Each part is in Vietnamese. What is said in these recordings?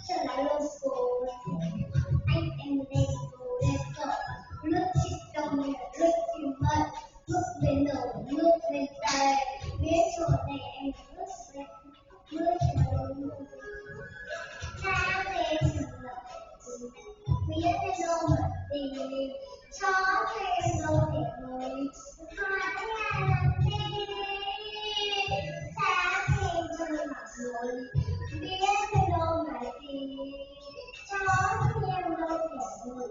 trở lại lô cô anh em đây cô đẹp cậu nước chỉ trong nhà nước chỉ mật nước bên nổ nước bên tay biết chỗ này em nước sẽ nước chờ ta về sừng lập biết đến đâu mà đi chó thêm đâu để ngồi hai nhà làm đi ta thêm chân mặt rồi biết đến đâu mà đi chó thêm đâu để ngồi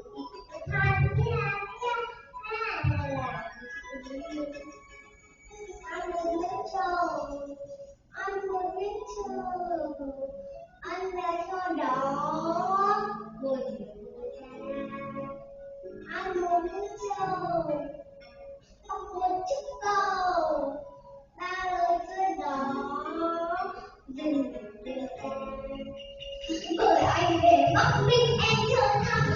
hai nhà anh muốn biết châu anh muốn biết châu anh đã cho đó một điều anh muốn biết châu không muốn chúc câu ba lời rơi đó dừng được bởi anh về Bắc Ninh em chơi thăm